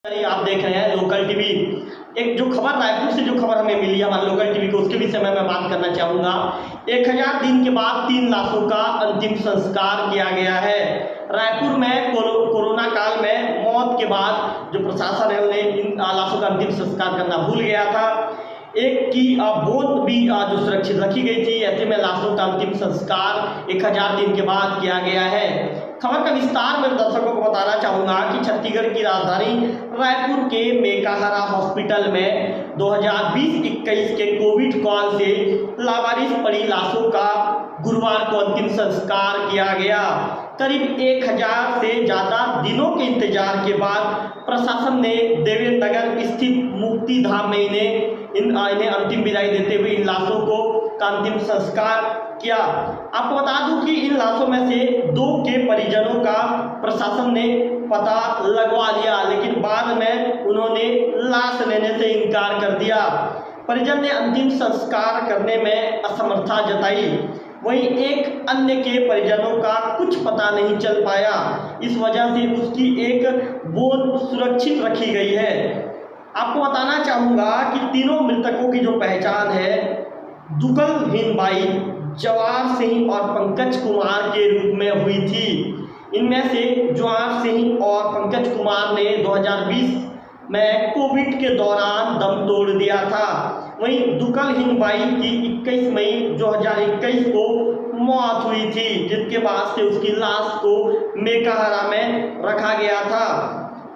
आप देख रहे हैं लोकल टीवी। एक जो खबर रायपुर से जो खबर हमें मिली हमारे लोकल टीवी को, उसके विषय में मैं बात करना चाहूँगा। 1000 दिन के बाद 3 लाशों का अंतिम संस्कार किया गया है। रायपुर में कोरोना काल में मौत के बाद जो प्रशासन है उन्हें इन लाशों का अंतिम संस्कार करना भूल गया था। एक की बोध भी जो सुरक्षित रखी गई थी, ऐसे में लाशों का अंतिम संस्कार 1000 दिन के बाद किया गया है। खबर का विस्तार में दर्शकों को बताना चाहूँगा कि छत्तीसगढ़ की राजधानी रायपुर के मेकाहारा हॉस्पिटल में 2020-21 के कोविड काल से लावारिस पड़ी लाशों का गुरुवार को अंतिम संस्कार किया गया। करीब 1000 से ज़्यादा दिनों के इंतजार के बाद प्रशासन ने देवेंद्र नगर स्थित मुक्ति धाम में इन्हें अंतिम विदाई देते हुए इन लाशों को का अंतिम संस्कार किया। आपको बता दूं कि इन लाशों में से 2 के परिजनों का प्रशासन ने पता लगवा लिया, लेकिन बाद में उन्होंने लाश लेने से इनकार कर दिया। परिजन ने अंतिम संस्कार करने में असमर्थता जताई। वहीं एक अन्य के परिजनों का कुछ पता नहीं चल पाया, इस वजह से उसकी एक बोध सुरक्षित रखी गई है। आपको बताना चाहूँगा कि तीनों मृतकों की जो पहचान है दुगल हिनबाई, जवार सिंह और पंकज कुमार के रूप में हुई थी। इनमें से जवार सिंह और पंकज कुमार ने 2020 में कोविड के दौरान दम तोड़ दिया था। वहीं दुगल हिनबाई की 21 मई 2021 को मौत हुई थी, जिसके बाद से उसकी लाश को मेकाहारा में रखा गया था।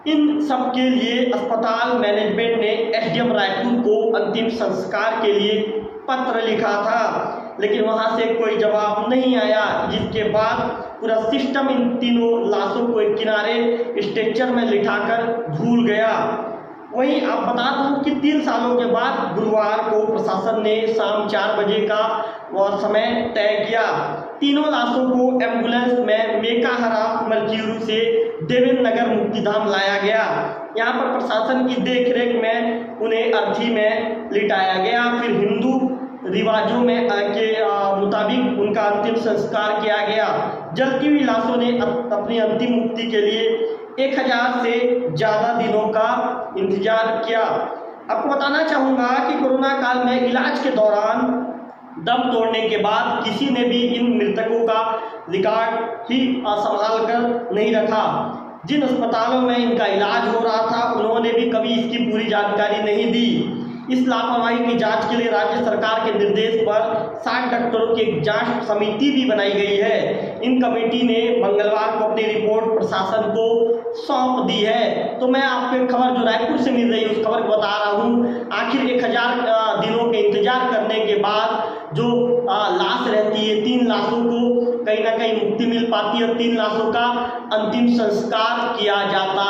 इन सब के लिए अस्पताल मैनेजमेंट ने एसडीएम रायपुर को अंतिम संस्कार के लिए पत्र लिखा था, लेकिन वहां से कोई जवाब नहीं आया, जिसके बाद पूरा सिस्टम इन तीनों लाशों को एक किनारे स्ट्रेचर में लिटाकर भूल गया। वहीं आप बता दूं कि 3 सालों के बाद गुरुवार को प्रशासन ने शाम 4 बजे का वह समय तय किया। तीनों लाशों को एम्बुलेंस में मेकाहारा मर्क्यूरी से देवेंद्र नगर मुक्तिधाम लाया गया। यहाँ पर प्रशासन की देखरेख में उन्हें अर्थी में लिटाया गया। फिर हिंदू रिवाजों में के मुताबिक उनका अंतिम संस्कार किया गया। जलती हुई लाशों ने अपनी अंतिम मुक्ति के लिए 1000 से ज़्यादा दिनों का इंतजार किया। आपको बताना चाहूँगा कि कोरोना काल में इलाज के दौरान दम तोड़ने के बाद किसी ने भी इन मृतकों का रिकॉर्ड ही संभाल कर नहीं रखा। जिन अस्पतालों में इनका इलाज हो रहा था उन्होंने भी कभी इसकी पूरी जानकारी नहीं दी। इस लापरवाही की जांच के लिए राज्य सरकार के निर्देश पर 60 डॉक्टरों की एक जांच समिति भी बनाई गई है। इन कमेटी ने मंगलवार को अपनी रिपोर्ट प्रशासन को सौंप दी है। तो मैं आपको खबर जो रायपुर से मिल रही है उस खबर को बता रहा हूँ। आखिर 1000 दिनों के इंतजार करने के बाद जो लाश रहती है, 3 लाशों को कहीं ना कहीं मुक्ति मिल पाती है और 3 लाशों का अंतिम संस्कार किया जाता है।